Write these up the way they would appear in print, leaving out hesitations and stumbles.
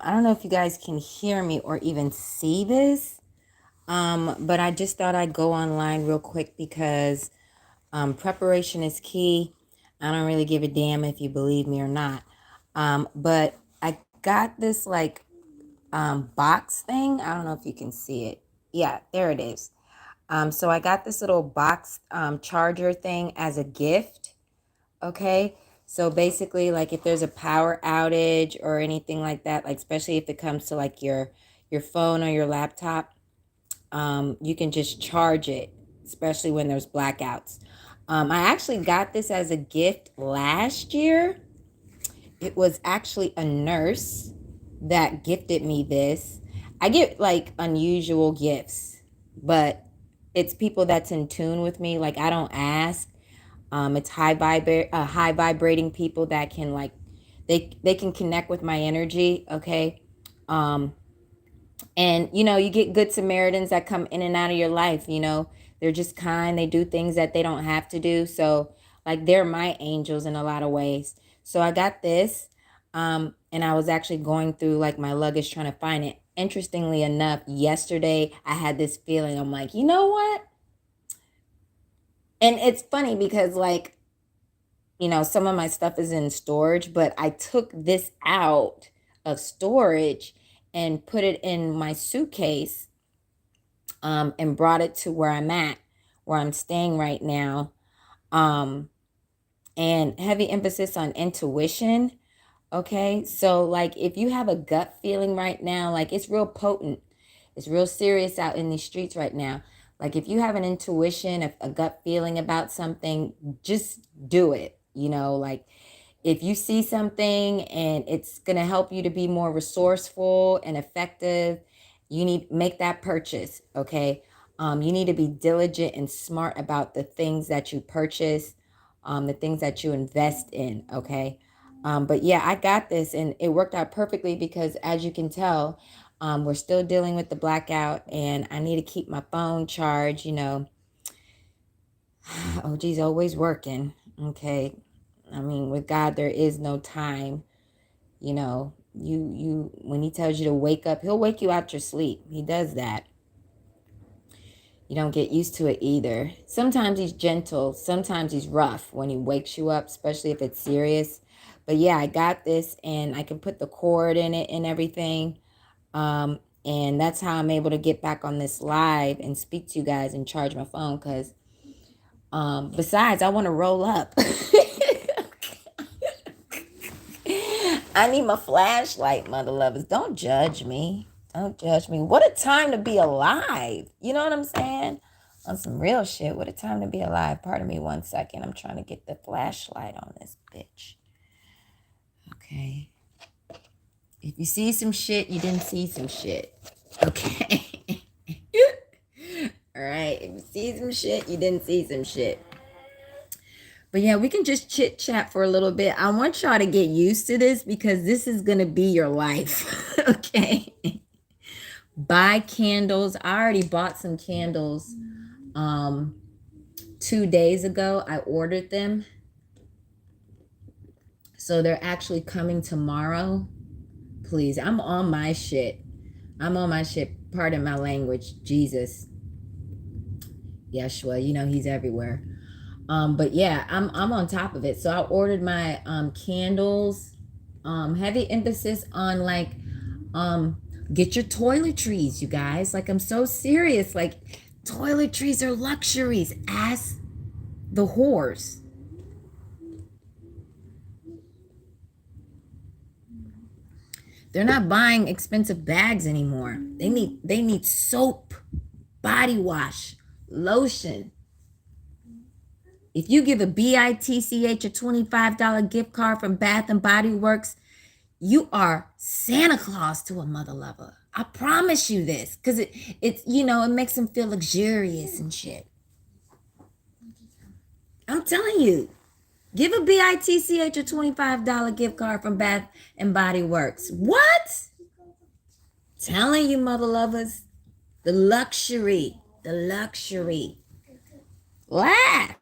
I don't know if you guys can hear me or even see this, but I just thought I'd go online real quick because preparation is key. I don't really give a damn if you believe me or not. But I got this like box thing. I don't know if you can see it. Yeah, there it is. So I got this little box charger thing as a gift. Okay. So basically, like if there's a power outage or anything like that, like especially if it comes to like your phone or your laptop, you can just charge it, especially when there's blackouts. I actually got this as a gift last year. It was actually a nurse that gifted me this. I get like unusual gifts, but it's people that's in tune with me. Like I don't ask. It's high vibrating people that can like they can connect with my energy. Okay. Um, and you get good Samaritans that come in and out of your life. They're just kind. They do things that they don't have to do. So like they're my angels in a lot of ways. So I got this, and I was actually going through like my luggage trying to find it. Interestingly enough, yesterday I had this feeling. I'm like, you know what? And it's funny because like some of my stuff is in storage, but I took this out of storage and put it in my suitcase, and brought it to where I'm at, where I'm staying right now. Um, and heavy emphasis on intuition. Okay. So, like, if you have a gut feeling right now, like it's real potent, it's real serious out in these streets right now. Like, if you have an intuition, a gut feeling about something, just do it. Like if you see something and it's going to help you to be more resourceful and effective, you need make that purchase. Okay. You need to be diligent and smart about the things that you purchase, the things that you invest in. Okay. But yeah, I got this and it worked out perfectly because as you can tell, we're still dealing with the blackout and I need to keep my phone charged. Oh, geez, always working. Okay. I mean, with God, there is no time. You when he tells you to wake up, he'll wake you out your sleep. He does that. You don't get used to it either. Sometimes he's gentle, sometimes he's rough when he wakes you up, especially if it's serious. But yeah, I got this and I can put the cord in it and everything. And that's how I'm able to get back on this live and speak to you guys and charge my phone because besides, I want to roll up. I need my flashlight, mother lovers. Don't judge me. Don't judge me. What a time to be alive. You know what I'm saying? On some real shit. What a time to be alive. Pardon me 1 second. I'm trying to get the flashlight on this bitch. Okay. If you see some shit, you didn't see some shit. Okay. All right. If you see some shit, you didn't see some shit. But yeah, we can just chit chat for a little bit. I want y'all to get used to this because this is going to be your life. Okay. Buy candles. I already bought some candles 2 days ago. I ordered them. So they're actually coming tomorrow. Please, I'm on my shit. I'm on my shit. Pardon my language. Jesus. Yeshua, he's everywhere. But yeah, I'm on top of it. So I ordered my candles. Heavy emphasis on like get your toiletries, you guys. Like I'm so serious. Like toiletries are luxuries. Ask the whores. They're not buying expensive bags anymore. They need soap, body wash, lotion. If you give a BITCH a $25 gift card from Bath and Body Works, you are Santa Claus to a mother lover. I promise you this, because it makes them feel luxurious and shit. I'm telling you, give a BITCH a $25 gift card from Bath and Body Works. What? Telling you, mother lovers, the luxury. Laugh.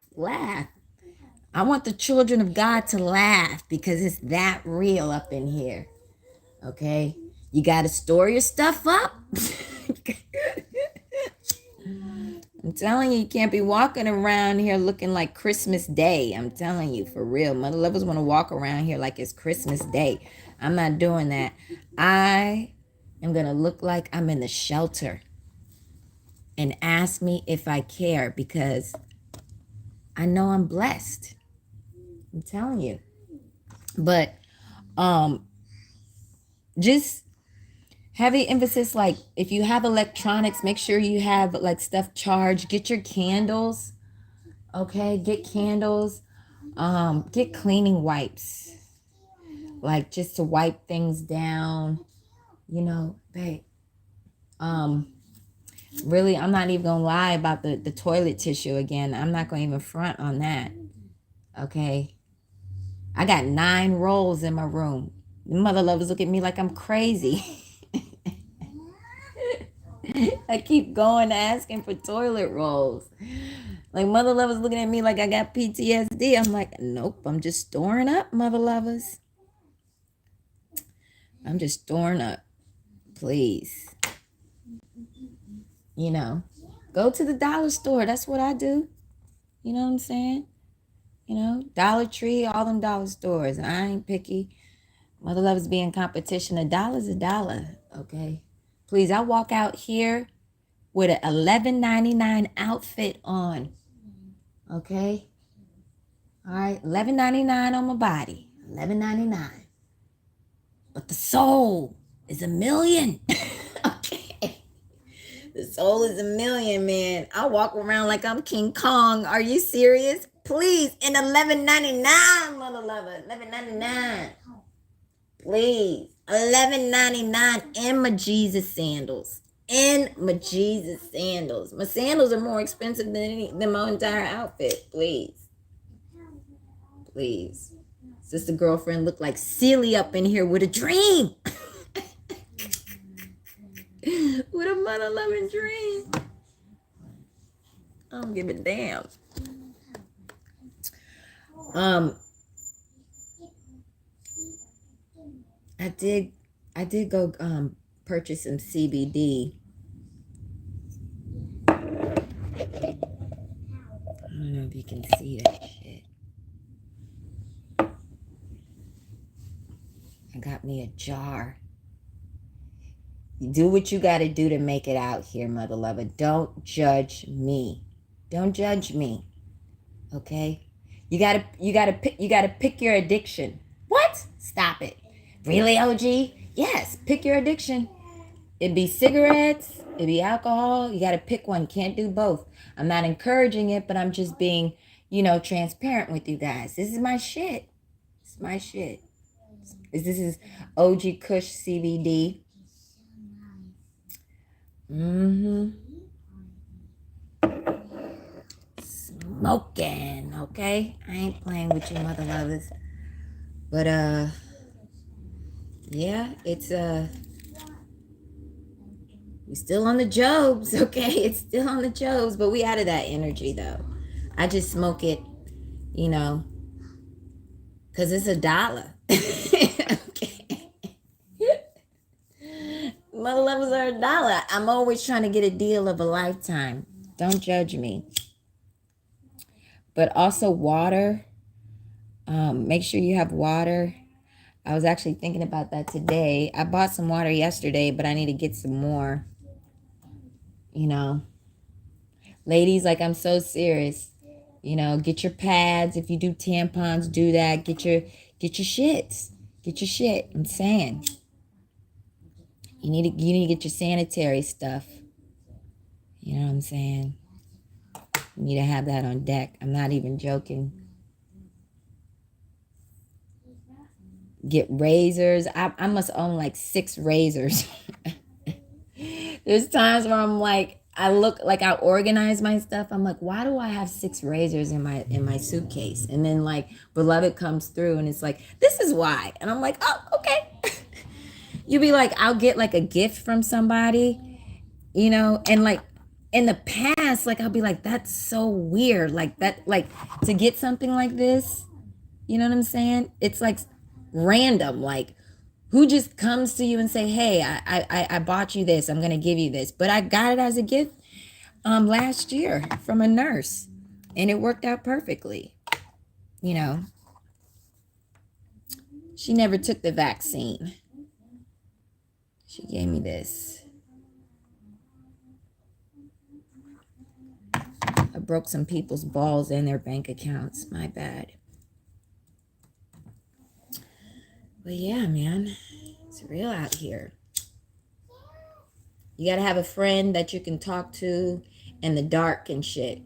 I want the children of God to laugh because it's that real up in here. Okay? You got to store your stuff up. I'm telling you, you can't be walking around here looking like Christmas Day. I'm telling you, for real. Mother lovers want to walk around here like it's Christmas Day. I'm not doing that. I am going to look like I'm in the shelter. And ask me if I care, because I know I'm blessed. I'm telling you. But just heavy emphasis, like if you have electronics, make sure you have like stuff charged. Get your candles. Okay, get candles. Get cleaning wipes, like just to wipe things down, you know, babe. Really, I'm not even gonna lie about the toilet tissue again. I'm not gonna even front on that. Okay, I got 9 rolls in my room. Mother lovers look at me like I'm crazy. I keep going asking for toilet rolls. Like, mother lovers looking at me like I got PTSD. I'm like, nope, I'm just storing up, mother lovers. I'm just storing up. Please. You know, go to the dollar store. That's what I do. You know what I'm saying? You know, Dollar Tree, all them dollar stores. I ain't picky. Mother lovers be in competition. $1's $1. Okay. Please, I walk out here with an $11.99 outfit on. Okay. All right. $11.99 on my body. $11.99. But the soul is $1 million. Okay. The soul is $1 million, man. I walk around like I'm King Kong. Are you serious? Please. And $11.99, mother lover. $11.99. Please. $11.99 in my Jesus sandals. In my Jesus sandals. My sandals are more expensive than my entire outfit. Please. Please. Sister girlfriend looked like Celie up in here with a dream. With a mother loving dream. I don't give a damn. I did go purchase some CBD. I don't know if you can see that shit. I got me a jar. You do what you got to do to make it out here, mother lover. Don't judge me. Don't judge me. Okay? You gotta pick your addiction. What? Stop it. Really, OG? Yes, pick your addiction. It'd be cigarettes, it'd be alcohol. You gotta pick one. Can't do both. I'm not encouraging it, but I'm just being, transparent with you guys. This is my shit. It's my shit. This is OG Kush CBD. Smoking, okay? I ain't playing with you, mother lovers. But yeah, it's we still on the Jobs, okay? It's still on the Jobs, but we out of that energy though. I just smoke it, because it's $1. Okay. Mother lovers are $1. I'm always trying to get a deal of a lifetime. Don't judge me. But also water. Make sure you have water. I was actually thinking about that today. I bought some water yesterday, but I need to get some more. Ladies, like, I'm so serious. Get your pads. If you do tampons, do that. Get your shits. Get your shit. I'm saying. You need to get your sanitary stuff. You know what I'm saying? You need to have that on deck. I'm not even joking. Get razors. I must own like 6 razors. There's times where I'm like, I look like I organize my stuff. I'm like, why do I have 6 razors in my suitcase? And then like Beloved comes through and it's like, this is why. And I'm like, oh, okay. You be like, I'll get like a gift from somebody, and like in the past, like I'll be like, that's so weird. Like that, like to get something like this, you know what I'm saying? It's like random. Like, Who just comes to you and say, hey, I bought you this. I'm going to give you this. But I got it as a gift last year from a nurse. And it worked out perfectly. You know, she never took the vaccine. She gave me this. I broke some people's balls in their bank accounts. My bad. But yeah, man, it's real out here. You gotta have a friend that you can talk to in the dark and shit.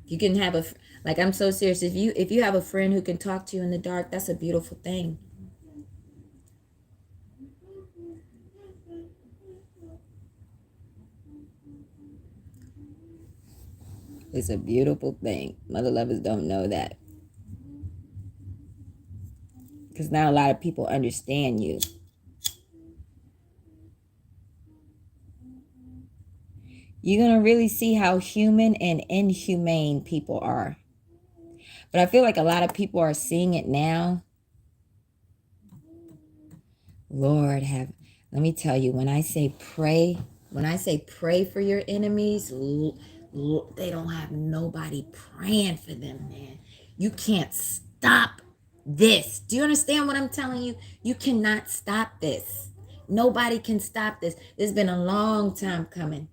You can have like, I'm so serious. If you have a friend who can talk to you in the dark, that's a beautiful thing. It's a beautiful thing. Mother lovers don't know that. Because not a lot of people understand you. You're going to really see how human and inhumane people are. But I feel like a lot of people are seeing it now. Lord let me tell you, when I say pray for your enemies, they don't have nobody praying for them, man. You can't stop this. Do you understand what I'm telling you? You cannot stop this. Nobody can stop this. It's been a long time coming.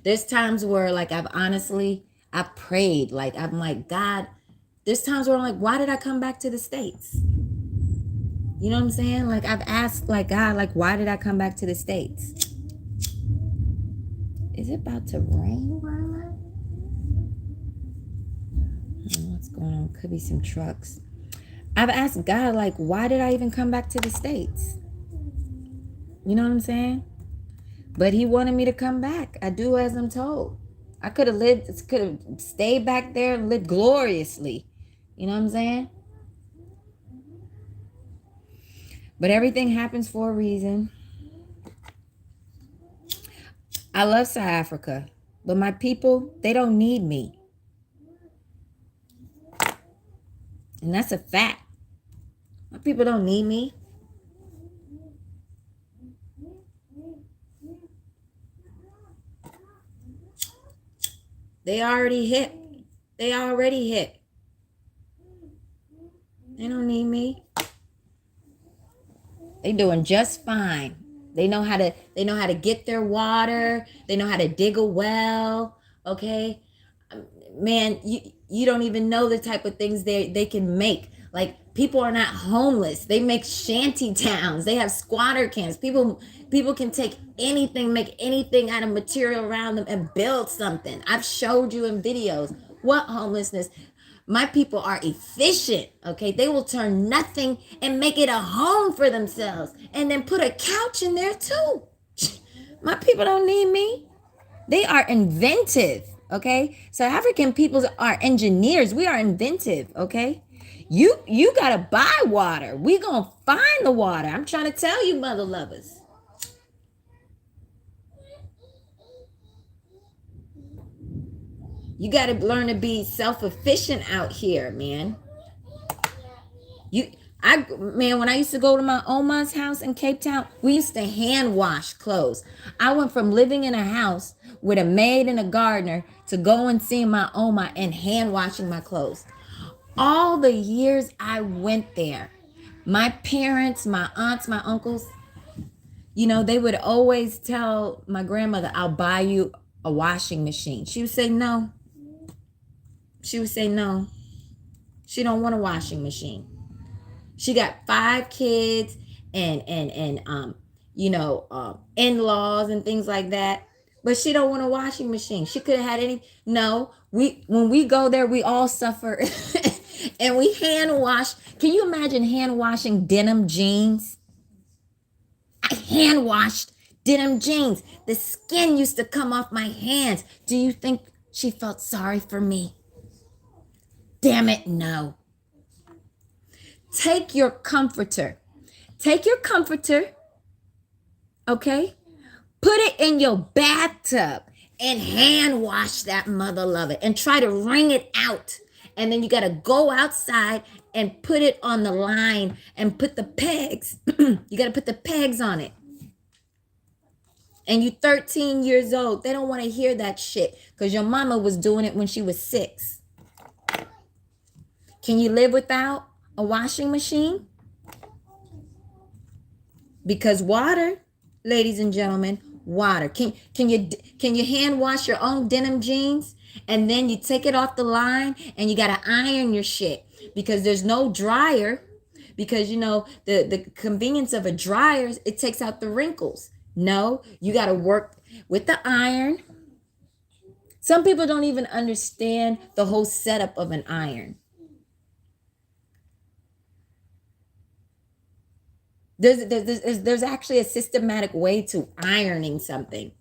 There's times where, like, I prayed. Like, I'm like, God, there's times where I'm like, why did I come back to the States? You know what I'm saying? Like, I've asked, like, God, like, why did I come back to the States? Is it about to rain where I'm at? I don't know what's going on. Could be some trucks. I've asked God, like, why did I even come back to the States? You know what I'm saying? But he wanted me to come back. I do as I'm told. I could have stayed back there and lived gloriously. You know what I'm saying? But everything happens for a reason. I love South Africa, but my people, they don't need me. And that's a fact. My people don't need me. They already hit. They don't need me. They doing just fine. They know how to get their water. They know how to dig a well. Okay. Man, you don't even know the type of things they can make. Like, people are not homeless. They make shanty towns. They have squatter camps. People can take anything, make anything out of material around them and build something. I've showed you in videos. What homelessness? My people are efficient, okay? They will turn nothing and make it a home for themselves and then put a couch in there too. My people don't need me. They are inventive, okay? South African peoples are engineers. We are inventive, okay? You got to buy water. We going to find the water. I'm trying to tell you, mother lovers. You got to learn to be self-efficient out here, man. When I used to go to my Oma's house in Cape Town, we used to hand wash clothes. I went from living in a house with a maid and a gardener to go and see my Oma and hand washing my clothes. All the years I went there, my parents, my aunts, my uncles, you know, they would always tell my grandmother, I'll buy you a washing machine. She would say no. She don't want a washing machine. She got 5 kids and in-laws and things like that. But she don't want a washing machine. She could have had any. No, when we go there, we all suffer. And we hand wash. Can you imagine hand washing denim jeans? I hand washed denim jeans. The skin used to come off my hands. Do you think she felt sorry for me? Damn it, no. Take your comforter. Okay? Put it in your bathtub and hand wash that mother lover and try to wring it out. And then you got to go outside and put it on the line and put the pegs. You got to put the pegs on it. And you 13 years old. They don't want to hear that shit because your mama was doing it when she was 6. Can you live without a washing machine? Because water, ladies and gentlemen, water. Can you hand wash your own denim jeans? And then you take it off the line and you got to iron your shit because there's no dryer. Because, you know, the convenience of a dryer, it takes out the wrinkles. No, you got to work with the iron. Some people don't even understand the whole setup of an iron. There's actually a systematic way to ironing something.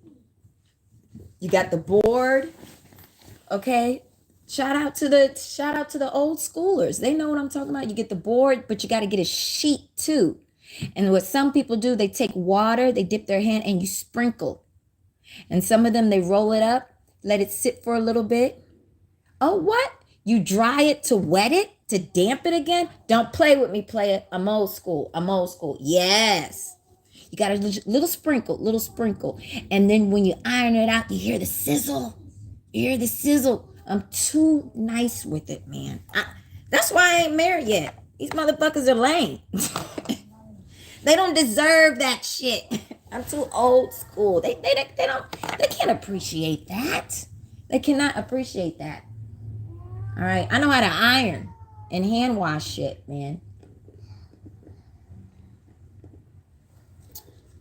You got the board, okay? Shout out to the old schoolers. They know what I'm talking about. You get the board, but you got to get a sheet too. And what some people do, they take water, they dip their hand, and you sprinkle. And some of them, they roll it up, let it sit for a little bit. Oh, what? You dry it to wet it, to damp it again? Don't play with me, player. I'm old school. Yes. You got a little sprinkle. And then when you iron it out, you hear the sizzle. I'm too nice with it, man. That's why I ain't married yet. These motherfuckers are lame. They don't deserve that shit. I'm too old school. They can't appreciate that. They cannot appreciate that. All right. I know how to iron and hand wash shit, man.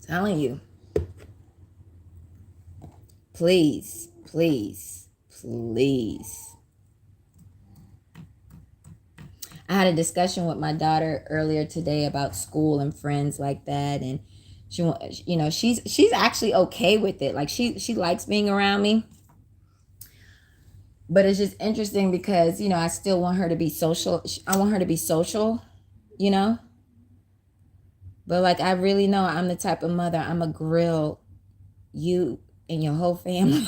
Telling you. Please. I had a discussion with my daughter earlier today about school and friends like that, and she's actually okay with it. Like she likes being around me. But it's just interesting because, I still want her to be social. I want her to be social, But like, I really know I'm the type of mother, I'm going to grill you and your whole family.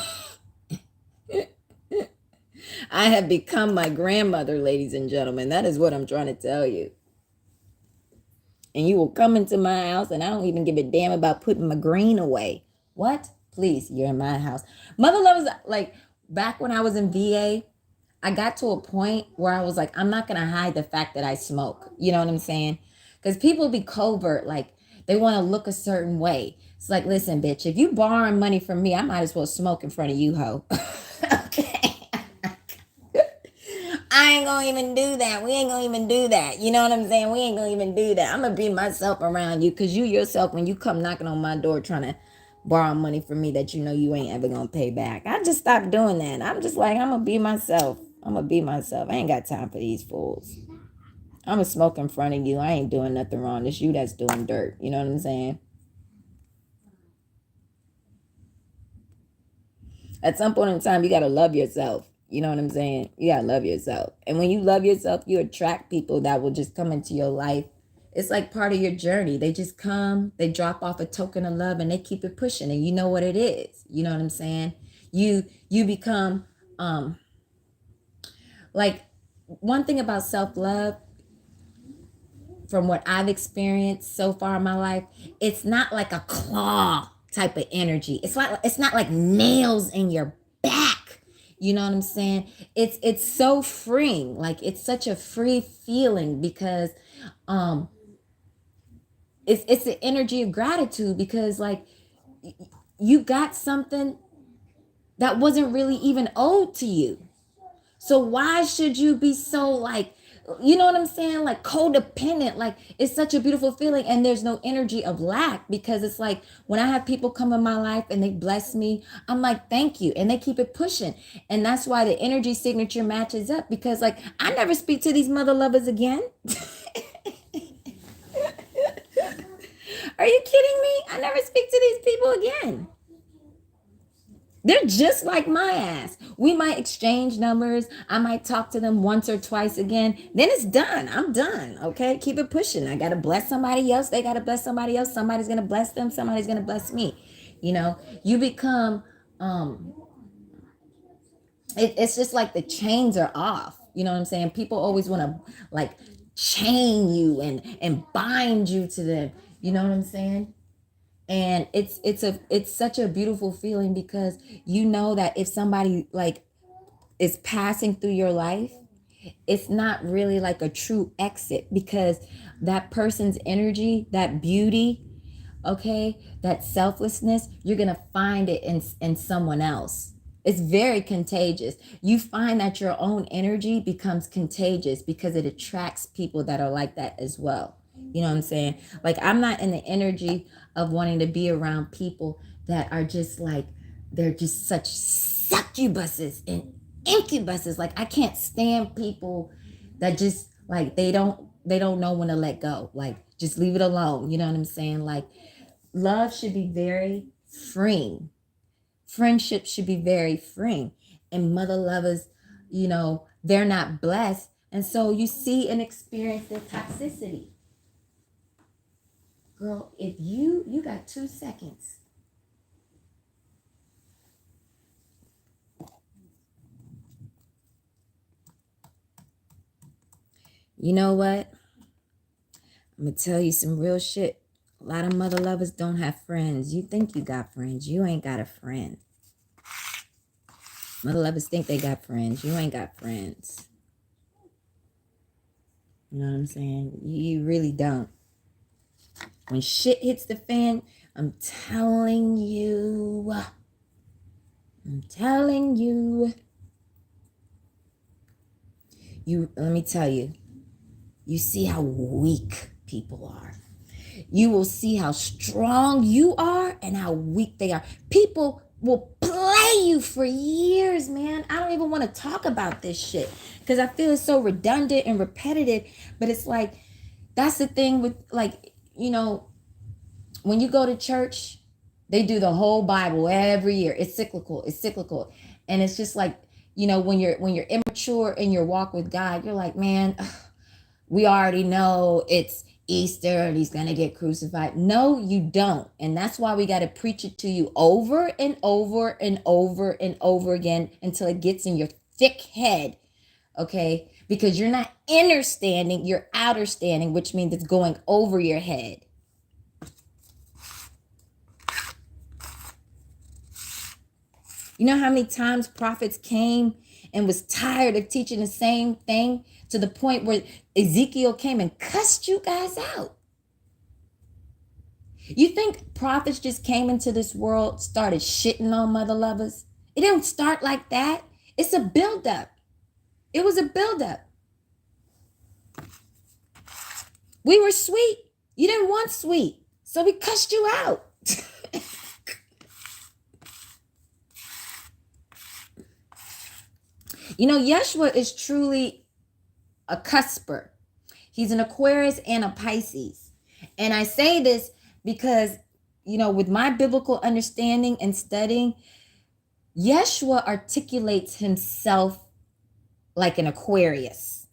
I have become my grandmother, ladies and gentlemen. That is what I'm trying to tell you. And you will come into my house and I don't even give a damn about putting my green away. What? Please, you're in my house. Mother loves, like, back when I was in VA, I got to a point where I was like, I'm not going to hide the fact that I smoke. You know what I'm saying? Because people be covert, like, they want to look a certain way. It's like, listen, bitch, if you borrowing money from me, I might as well smoke in front of you, ho. Okay. I ain't gonna even do that. We ain't gonna even do that. You know what I'm saying? We ain't gonna even do that. I'm gonna be myself around you because you yourself, when you come knocking on my door trying to borrow money from me that you know you ain't ever gonna pay back, I just stopped doing that. I'm just like, I'm gonna be myself. I ain't got time for these fools. I'm gonna smoke in front of you. I ain't doing nothing wrong. It's you that's doing dirt. You know what I'm saying? At some point in time, you gotta love yourself. You know what I'm saying? You gotta love yourself. And when you love yourself, you attract people that will just come into your life. It's like part of your journey. They just come, they drop off a token of love and they keep it pushing. And you know what it is. You know what I'm saying? You become, like, one thing about self-love, from what I've experienced so far in my life, it's not like a claw type of energy. It's not like nails in your back. You know what I'm saying? It's so freeing. Like, it's such a free feeling because it's the energy of gratitude because, like, you got something that wasn't really even owed to you. So why should you be so, like, you know what I'm saying? Like, codependent. Like, it's such a beautiful feeling. And there's no energy of lack because it's like when I have people come in my life and they bless me, I'm like, thank you. And they keep it pushing. And that's why the energy signature matches up because, like, I never speak to these mother lovers again. Are you kidding me? I never speak to these people again. They're just like my ass. We might exchange numbers. I might talk to them once or twice again. Then it's done. I'm done. Okay? Keep it pushing. I got to bless somebody else. They got to bless somebody else. Somebody's going to bless them. Somebody's going to bless me. You know, you become, it's just like the chains are off. You know what I'm saying? People always want to, like, chain you and bind you to them. You know what I'm saying? And it's such a beautiful feeling, because you know that if somebody like is passing through your life, it's not really like a true exit, because that person's energy, that beauty, okay, that selflessness, you're gonna find it in someone else. It's very contagious. You find that your own energy becomes contagious because it attracts people that are like that as well. You know what I'm saying? Like, I'm not in the energy of wanting to be around people that are just like, they're just such succubuses and incubuses. Like, I can't stand people that just like, they don't know when to let go. Like, just leave it alone. You know what I'm saying? Like, love should be very freeing. Friendship should be very freeing. And mother lovers, they're not blessed. And so you see and experience their toxicity. Girl, if you got 2 seconds. You know what? I'm going to tell you some real shit. A lot of mother lovers don't have friends. You think you got friends. You ain't got a friend. Mother lovers think they got friends. You ain't got friends. You know what I'm saying? You really don't. When shit hits the fan, I'm telling you. Let me tell you. You see how weak people are. You will see how strong you are and how weak they are. People will play you for years, man. I don't even want to talk about this shit because I feel it's so redundant and repetitive. But it's like, that's the thing with, like, when you go to church, they do the whole Bible every year. It's cyclical. And it's just like, when you're immature in your walk with God, you're like, man, we already know it's Easter and he's going to get crucified. No, you don't. And that's why we got to preach it to you over and over and over and over again until it gets in your thick head. Okay? Because you're not inner standing, you're outer standing, which means it's going over your head. You know how many times prophets came and was tired of teaching the same thing, to the point where Ezekiel came and cussed you guys out? You think prophets just came into this world, started shitting on mother lovers? It didn't start like that. It's a buildup. It was a buildup. We were sweet. You didn't want sweet. So we cussed you out. Yeshua is truly a cusper. He's an Aquarius and a Pisces. And I say this because, with my biblical understanding and studying, Yeshua articulates himself like an Aquarius.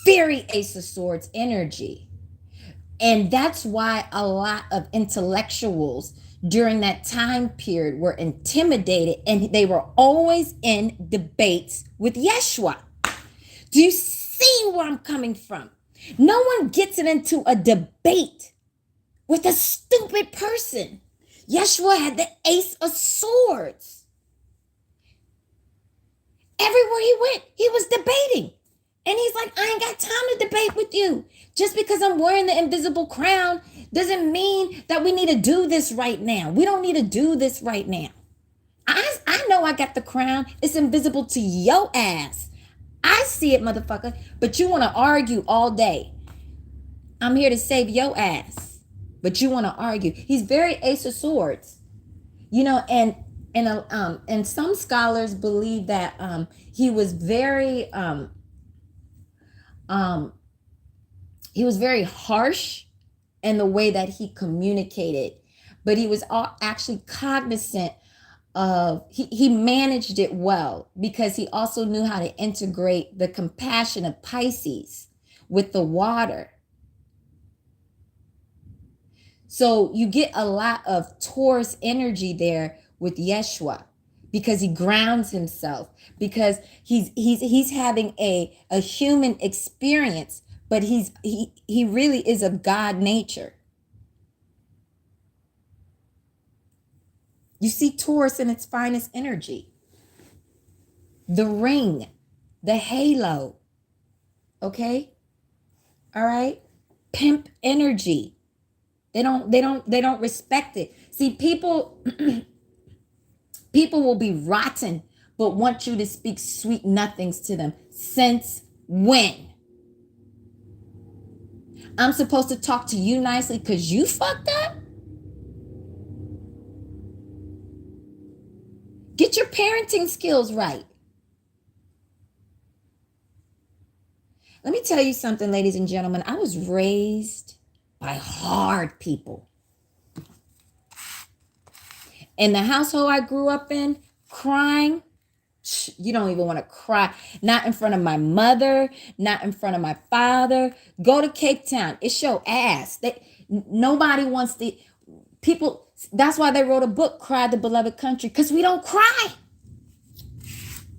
Very Ace of Swords energy. And that's why a lot of intellectuals during that time period were intimidated, and they were always in debates with Yeshua. Do you see where I'm coming from? No one gets into a debate with a stupid person. Yeshua had the Ace of Swords. Everywhere he went, he was debating. And he's like, I ain't got time to debate with you. Just because I'm wearing the invisible crown doesn't mean that we need to do this right now. We don't need to do this right now. I know I got the crown. It's invisible to your ass. I see it, motherfucker. But you want to argue all day. I'm here to save your ass. But you want to argue. He's very Ace of Swords. And some scholars believe that he was very harsh in the way that he communicated, but he was actually cognizant of, he managed it well, because he also knew how to integrate the compassion of Pisces with the water. So you get a lot of Taurus energy there with Yeshua, because he grounds himself, because he's having a human experience, but he really is of God nature. You see Taurus in its finest energy. The ring, the halo. Okay? All right? Pimp energy. They don't respect it. See, people will be rotten but want you to speak sweet nothings to them. Since when? I'm supposed to talk to you nicely because you fucked up? Get your parenting skills right. Let me tell you something, ladies and gentlemen. I was raised by hard people. In the household I grew up in, crying, you don't even want to cry. Not in front of my mother, not in front of my father. Go to Cape Town. It's your ass. Nobody wants to. People, that's why they wrote a book, Cry the Beloved Country, because we don't cry.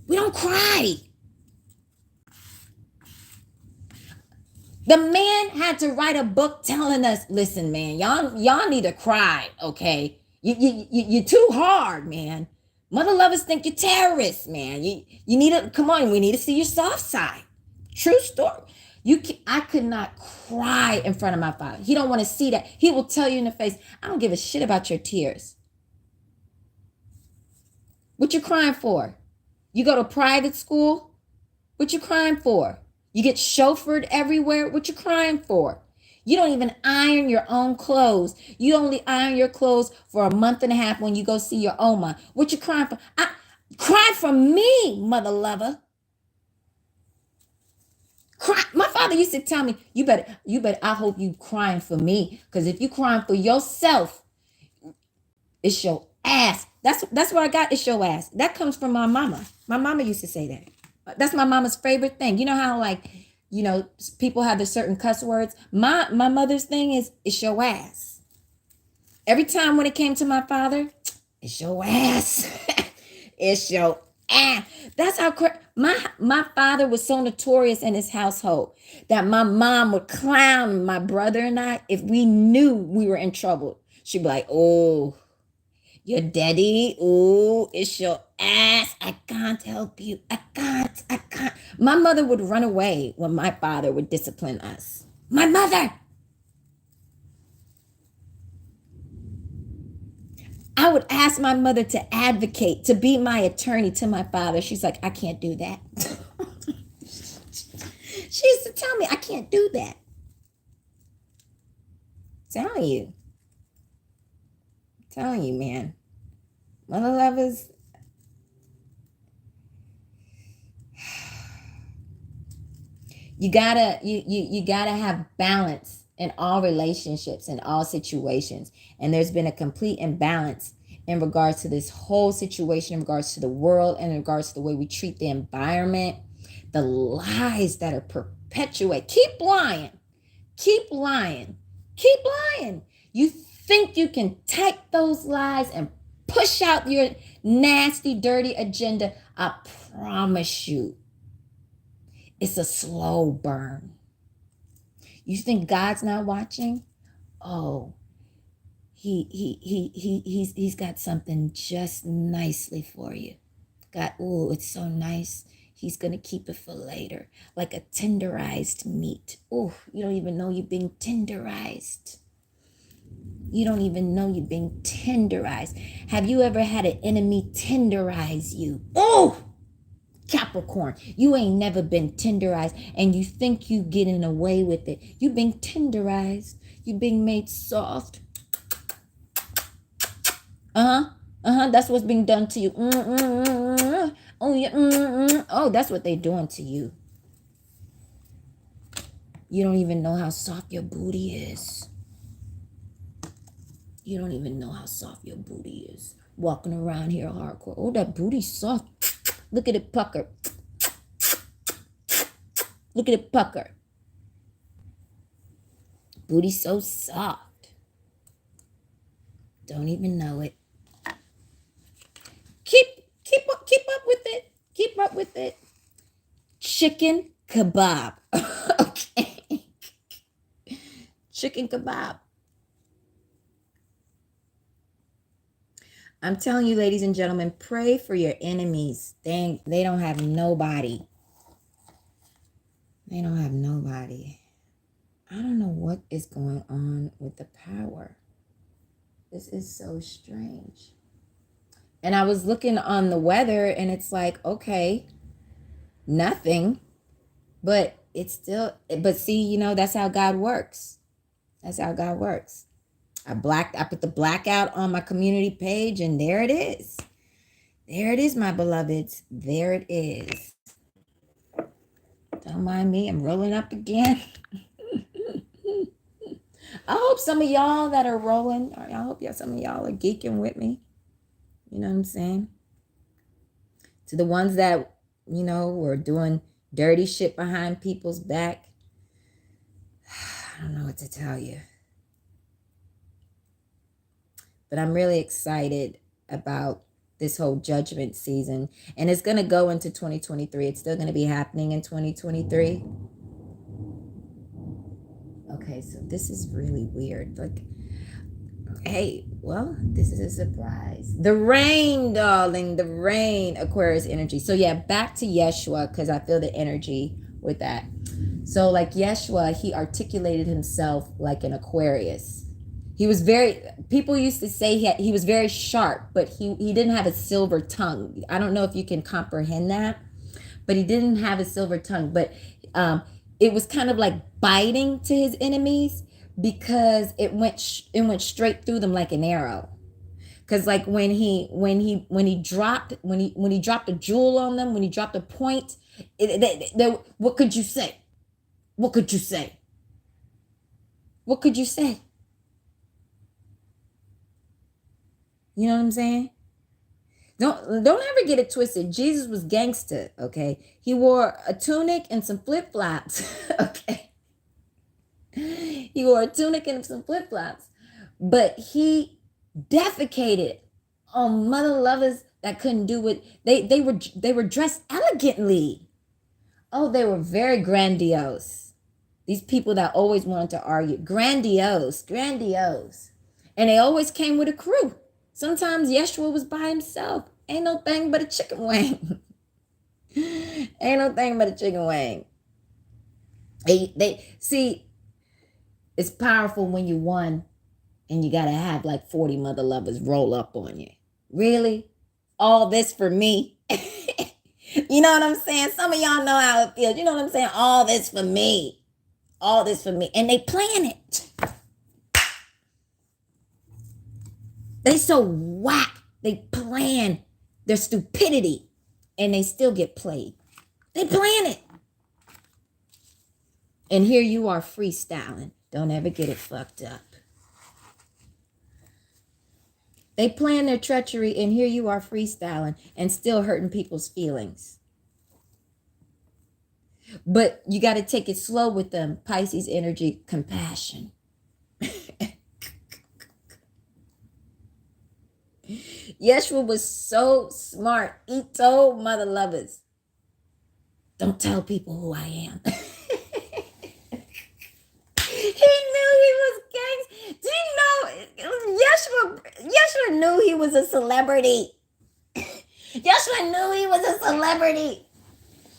We don't cry. The man had to write a book telling us, listen, man, y'all need to cry, okay? You're too hard, man. Mother lovers think you're terrorists, man. You need to, come on, we need to see your soft side. True story. I could not cry in front of my father. He don't want to see that. He will tell you in the face, I don't give a shit about your tears. What you crying for? You go to private school? What you crying for? You get chauffeured everywhere? What you crying for? You don't even iron your own clothes. You only iron your clothes for a month and a half when you go see your Oma. What you crying for? Cry for me, mother lover. Cry. My father used to tell me, you better, I hope you crying for me. Because if you crying for yourself, it's your ass. That's what I got, it's your ass. That comes from my mama. My mama used to say that. That's my mama's favorite thing. You know how, like, you know, people have the certain cuss words. My mother's thing is, it's your ass. Every time when it came to my father, it's your ass. It's your ass. That's how my father was so notorious in his household that my mom would clown my brother and I if we knew we were in trouble. She'd be like, oh, your daddy, oh, it's your ass. I can't help you. I can't. My mother would run away when my father would discipline us. My mother. I would ask my mother to advocate, to be my attorney to my father. She's like, I can't do that. She used to tell me, I can't do that. Telling you, man. Mother lovers, you gotta have balance in all relationships, in all situations. And there's been a complete imbalance in regards to this whole situation, in regards to the world, and in regards to the way we treat the environment, the lies that are perpetuated. Keep lying. You think you can take those lies and push out your nasty, dirty agenda? I promise you, it's a slow burn. You think God's not watching? Oh, he's got something just nicely for you. God, oh, it's so nice. He's gonna keep it for later, like a tenderized meat. Oh, you don't even know you're being tenderized. You don't even know you're being tenderized. Have you ever had an enemy tenderize you? Oh, Capricorn, you ain't never been tenderized, and you think you getting away with it. You being tenderized. You being made soft. That's what's being done to you. Oh yeah. Oh, that's what they doing to you. You don't even know how soft your booty is. You don't even know how soft your booty is. Walking around here hardcore. Oh, that booty's soft. Look at it pucker. Look at it pucker. Booty's so soft. Don't even know it. up with it. Chicken kebab. Okay. Chicken kebab. I'm telling you, ladies and gentlemen, pray for your enemies. They don't have nobody. They don't have nobody. I don't know what is going on with the power. This is so strange. And I was looking on the weather and it's like, okay, nothing. But it's still, but see, you know, that's how God works. That's how God works. I put the blackout on my community page and there it is. There it is, my beloveds. There it is. Don't mind me, I'm rolling up again. I hope some of y'all that are rolling, I hope some of y'all are geeking with me. You know what I'm saying? To the ones that, you know, were doing dirty shit behind people's back. I don't know what to tell you. But I'm really excited about this whole judgment season. And it's going to go into 2023. It's still going to be happening in 2023. Okay, so this is really weird. Like, hey, well, this is a surprise. The rain, darling, the rain, Aquarius energy. So yeah, back to Yeshua, because I feel the energy with that. So like Yeshua, he articulated himself like an Aquarius. He was people used to say he was very sharp, but he didn't have a silver tongue. I don't know if you can comprehend that, but he didn't have a silver tongue. But it was kind of like biting to his enemies because it went straight through them like an arrow. Because like when he dropped a jewel on them, when he dropped a point, what could you say? What could you say? What could you say? You know what I'm saying? Don't ever get it twisted. Jesus was gangster, okay? He wore a tunic and some flip-flops, okay? He wore a tunic and some flip-flops, but he defecated on mother lovers that couldn't do it. They were dressed elegantly. Oh, they were very grandiose. These people that always wanted to argue, grandiose. And they always came with a crew. Sometimes Yeshua was by himself. Ain't no thing but a chicken wing. Ain't no thing but a chicken wing. They see, it's powerful when you won and you got to have like 40 mother lovers roll up on you. Really? All this for me? You know what I'm saying? Some of y'all know how it feels. You know what I'm saying? All this for me. All this for me. And they plan it. They so whack. They plan their stupidity and they still get played. They plan it. And here you are freestyling. Don't ever get it fucked up. They plan their treachery and here you are freestyling and still hurting people's feelings. But you got to take it slow with them. Pisces energy, compassion. Yeshua was so smart. He told mother lovers, don't tell people who I am. He knew he was gangs. Do you know Yeshua knew he was a celebrity. Yeshua knew he was a celebrity.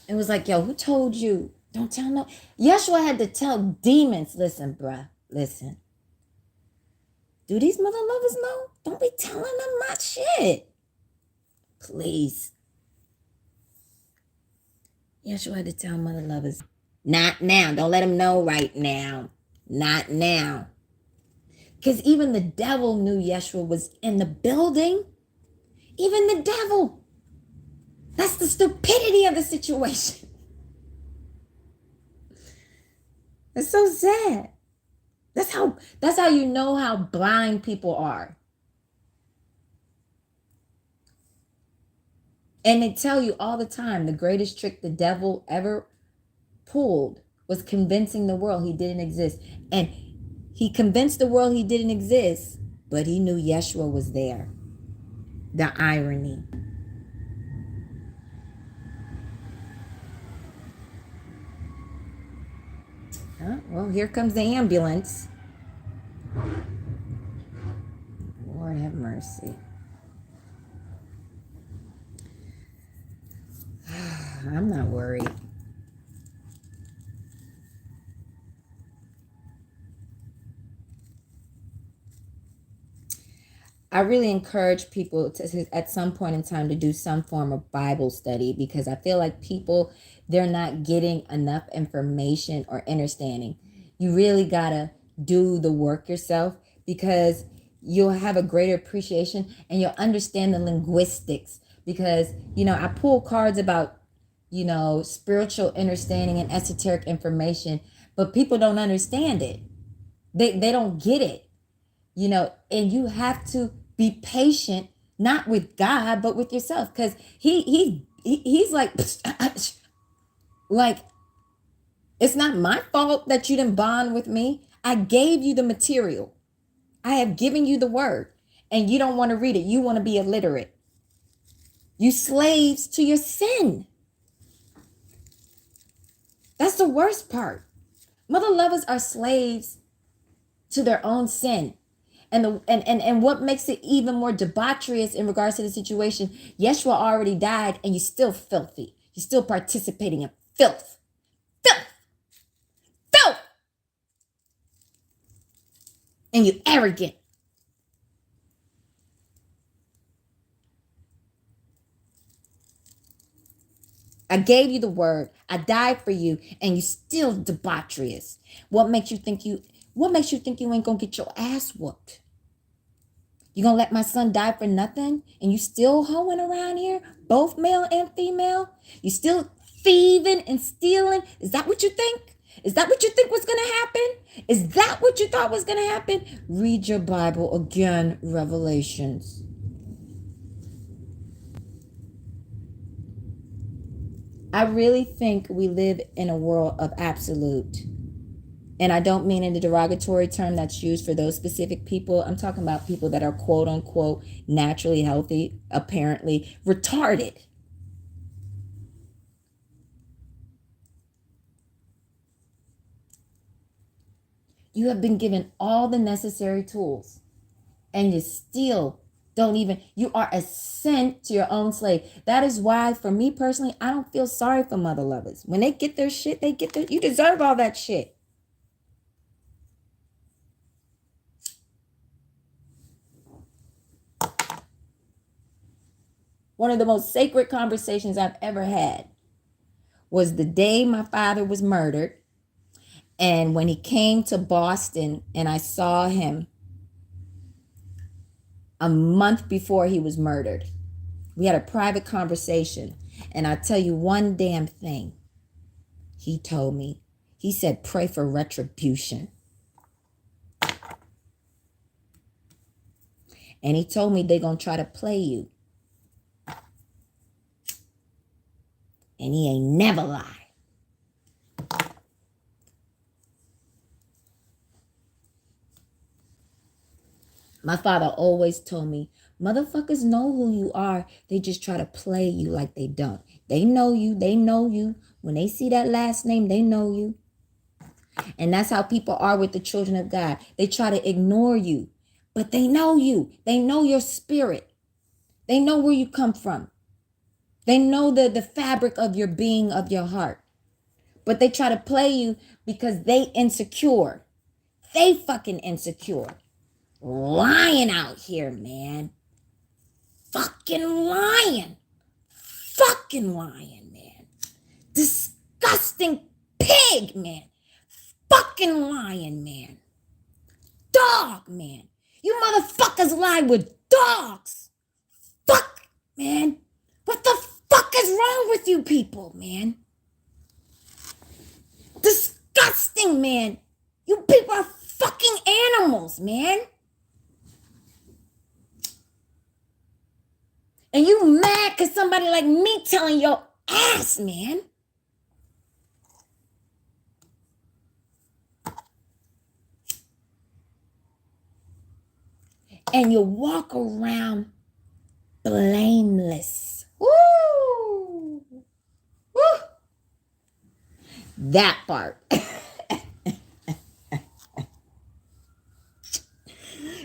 It was like, yo, who told you? Don't tell no. Yeshua had to tell demons, listen, bruh, listen. Do these mother lovers know? Don't be telling them my shit. Please. Yeshua had to tell mother lovers, not now. Don't let them know right now. Not now. Because even the devil knew Yeshua was in the building. Even the devil. That's the stupidity of the situation. It's so sad. That's how you know how blind people are. And they tell you all the time, the greatest trick the devil ever pulled was convincing the world he didn't exist. And he convinced the world he didn't exist, but he knew Yeshua was there. The irony. Well, here comes the ambulance. Lord have mercy. I'm not worried. I really encourage people to, at some point in time, to do some form of Bible study, because I feel like people, they're not getting enough information or understanding. You really gotta do the work yourself, because you'll have a greater appreciation and you'll understand the linguistics. Because, I pull cards about, spiritual understanding and esoteric information, but people don't understand it. They don't get it, and you have to be patient, not with God, but with yourself. Because he's like, like, it's not my fault that you didn't bond with me. I gave you the material. I have given you the word, and you don't want to read it. You want to be illiterate. You slaves to your sin. That's the worst part. Mother lovers are slaves to their own sin. And what makes it even more debaucherous in regards to the situation, Yeshua already died and you're still filthy. You're still participating in filth. Filth. Filth. And you're arrogant. I gave you the word. I died for you, and you still debaucherous. What makes you think you ain't gonna get your ass whooped? You gonna let my son die for nothing? And you still hoeing around here, both male and female? You still thieving and stealing? Is that what you think? Is that what you think was gonna happen? Is that what you thought was gonna happen? Read your Bible again, Revelations. I really think we live in a world of absolute. And I don't mean in the derogatory term that's used for those specific people. I'm talking about people that are quote unquote naturally healthy, apparently retarded. You have been given all the necessary tools, and you still you are a sin to your own slave. That is why, for me personally, I don't feel sorry for mother lovers. When they get their shit, you deserve all that shit. One of the most sacred conversations I've ever had was the day my father was murdered. And when he came to Boston and I saw him a month before he was murdered, we had a private conversation. And I'll tell you one damn thing. He told me, he said, pray for retribution. And he told me they're going to try to play you. And he ain't never lied. My father always told me, motherfuckers know who you are. They just try to play you like they don't. They know you. They know you. When they see that last name, they know you. And that's how people are with the children of God. They try to ignore you, but they know you. They know your spirit. They know where you come from. They know the fabric of your being, of your heart. But they try to play you because they insecure. They fucking insecure. Lying out here, man. Fucking lying. Fucking lying, man. Disgusting pig, man. Fucking lying, man. Dog, man. You motherfuckers lie with dogs. Fuck, man. What the fuck is wrong with you people, man? Disgusting, man. You people are fucking animals, man. And you mad because somebody like me telling your ass, man. And you walk around blameless. Woo! Woo! That part.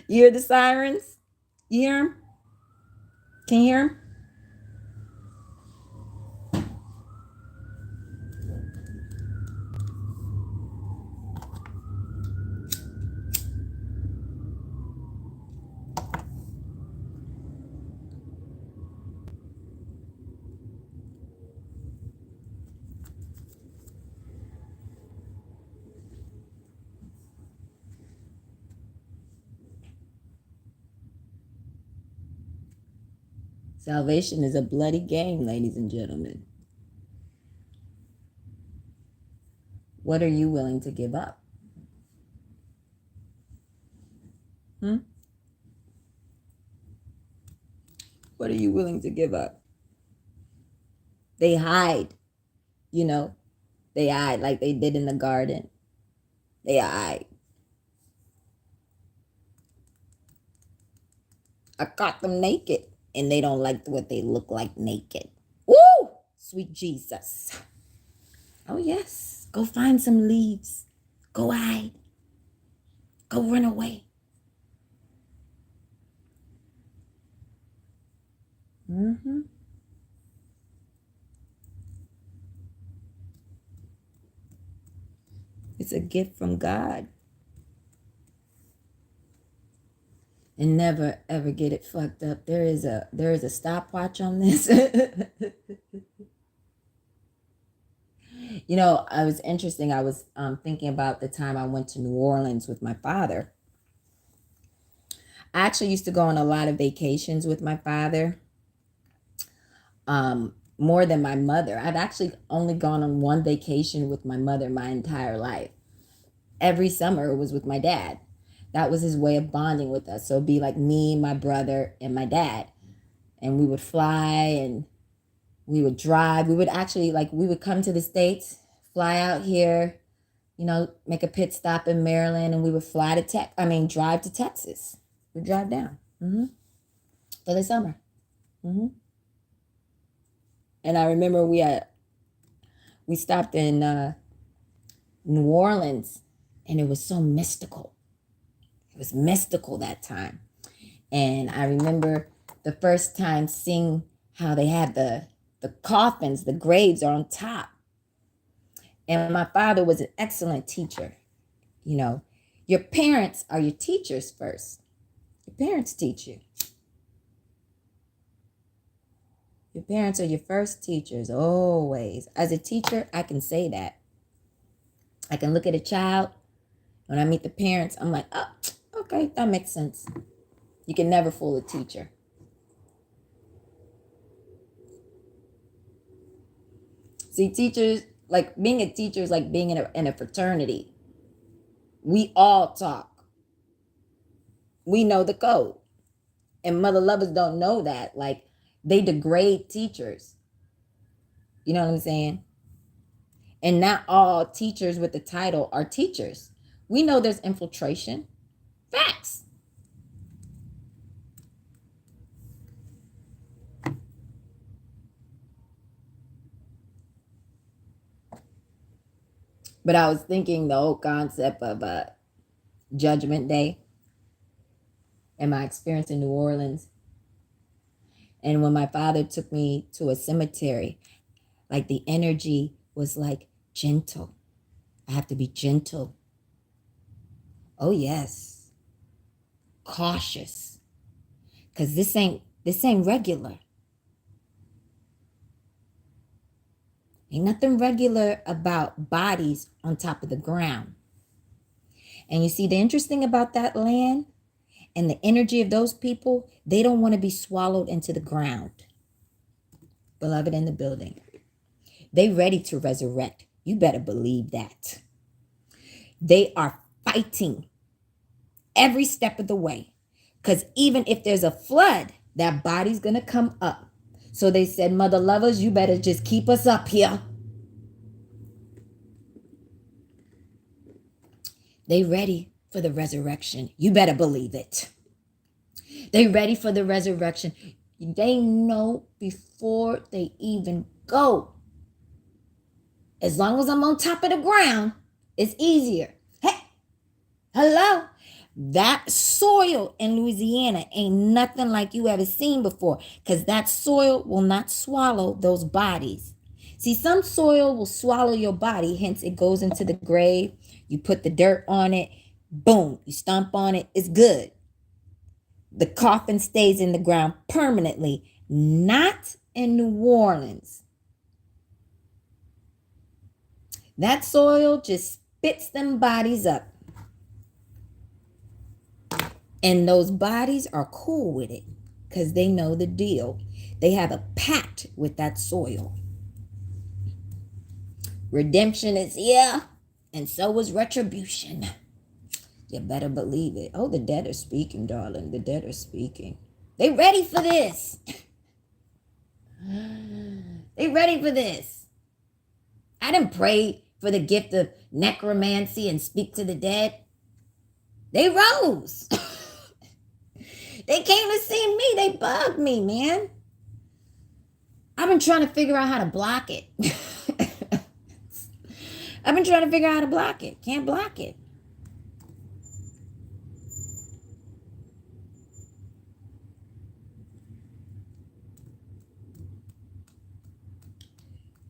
You hear the sirens? You hear them? Can you hear them? Salvation is a bloody game, ladies and gentlemen. What are you willing to give up? What are you willing to give up? They hide, you know, they hide like they did in the garden. They hide. I caught them naked and they don't like what they look like naked. Woo! Sweet Jesus. Oh, yes. Go find some leaves. Go hide. Go run away. Mm-hmm. It's a gift from God. And never ever get it fucked up. There is a stopwatch on this. You know, I was interesting. I was thinking about the time I went to New Orleans with my father. I actually used to go on a lot of vacations with my father, more than my mother. I've actually only gone on one vacation with my mother my entire life. Every summer it was with my dad. That was his way of bonding with us. So it'd be like me, my brother, and my dad. And we would fly and we would drive. We would actually, like, we would come to the States, fly out here, you know, make a pit stop in Maryland, and we would drive to Texas. We'd drive down for the summer. And I remember we stopped in New Orleans, and it was so mystical. It was mystical that time. And I remember the first time seeing how they had the coffins, the graves are on top. And my father was an excellent teacher. You know, your parents are your teachers first. Your parents teach you. Your parents are your first teachers, always. As a teacher, I can say that. I can look at a child. When I meet the parents, I'm like, oh, okay, that makes sense. You can never fool a teacher. See, teachers, like being a teacher is like being in a fraternity. We all talk. We know the code. And mother lovers don't know that. Like, they degrade teachers. You know what I'm saying? And not all teachers with the title are teachers. We know there's infiltration. Facts. But I was thinking the whole concept of Judgment Day and my experience in New Orleans. And when my father took me to a cemetery, like the energy was like gentle. I have to be gentle. Oh, yes. Cautious. Because this ain't regular. Ain't nothing regular about bodies on top of the ground. And you see, the interesting about that land and the energy of those people, they don't want to be swallowed into the ground. Beloved in the building. They ready to resurrect. You better believe that. They are fighting every step of the way. Because even if there's a flood, that body's going to come up. So they said, mother lovers, you better just keep us up here. They ready for the resurrection. You better believe it. They ready for the resurrection. They know before they even go. As long as I'm on top of the ground, it's easier. Hey, hello. That soil in Louisiana ain't nothing like you ever seen before, because that soil will not swallow those bodies. See, some soil will swallow your body, hence it goes into the grave. You put the dirt on it, boom, you stomp on it, it's good. The coffin stays in the ground permanently, not in New Orleans. That soil just spits them bodies up. And those bodies are cool with it because they know the deal. They have a pact with that soil. Redemption is here, and so is retribution. You better believe it. Oh, the dead are speaking, darling. The dead are speaking. They ready for this. They ready for this. I didn't pray for the gift of necromancy and speak to the dead. They rose. They came to see me. They bugged me, man. I've been trying to figure out how to block it. I've been trying to figure out how to block it. Can't block it.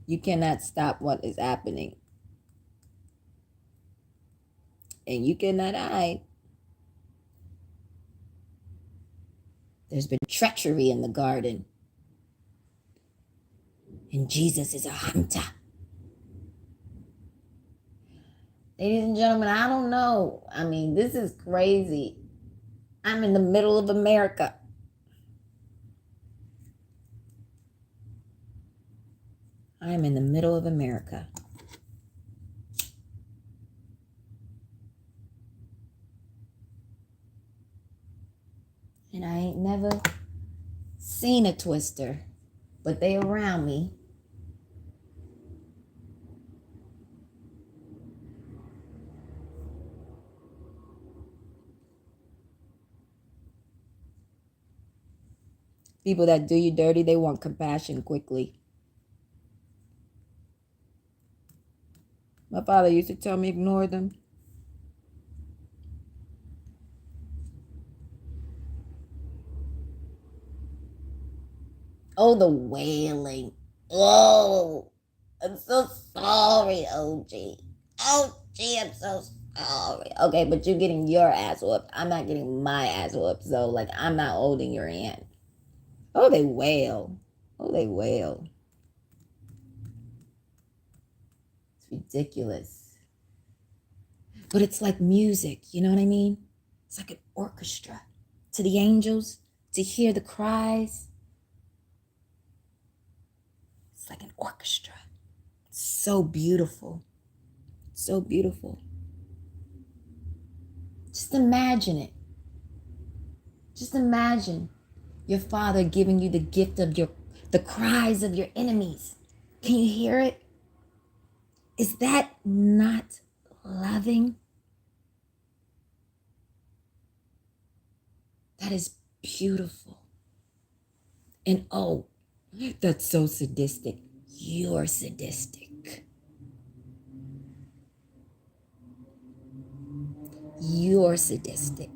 You cannot stop what is happening. And you cannot hide. There's been treachery in the garden. And Jesus is a hunter. Ladies and gentlemen, I don't know. I mean, this is crazy. I'm in the middle of America. I'm in the middle of America. And I ain't never seen a twister, but they around me. People that do you dirty, they want compassion quickly. My father used to tell me, ignore them. Oh, the wailing. Oh, I'm so sorry, OG. OG, I'm so sorry. Okay, but you're getting your ass whooped. I'm not getting my ass whooped. So, like, I'm not holding your hand. Oh, they wail. Oh, they wail. It's ridiculous. But it's like music, you know what I mean? It's like an orchestra. To the angels, to hear the cries. It's like an orchestra. It's so beautiful. So beautiful. Just imagine it. Just imagine your father giving you the gift of the cries of your enemies. Can you hear it? Is that not loving? That is beautiful. And oh, that's so sadistic. You're sadistic. You're sadistic.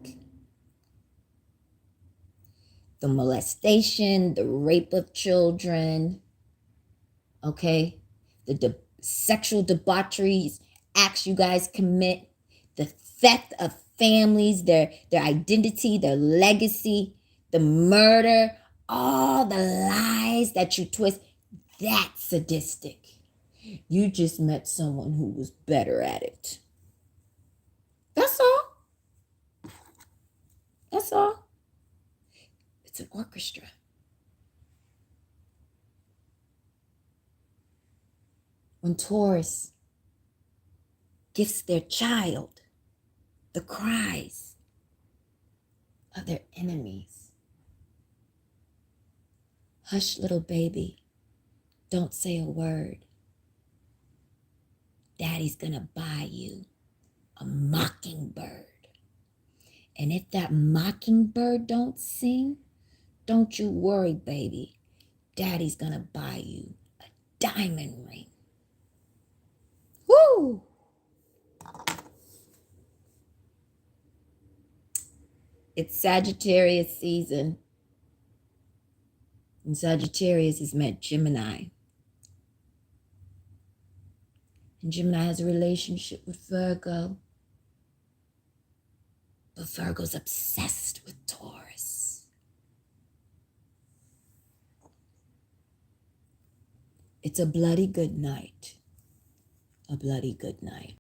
The molestation, the rape of children, okay? The sexual debaucheries, acts you guys commit, the theft of families, their identity, their legacy, the murder, all the lies that you twist, that's sadistic. You just met someone who was better at it. That's all. That's all. It's an orchestra. When Taurus gives their child the cries of their enemies. Hush, little baby, don't say a word. Daddy's gonna buy you a mockingbird. And if that mockingbird don't sing, don't you worry, baby. Daddy's gonna buy you a diamond ring. Woo! It's Sagittarius season. And Sagittarius has met Gemini. And Gemini has a relationship with Virgo. But Virgo's obsessed with Taurus. It's a bloody good night. A bloody good night.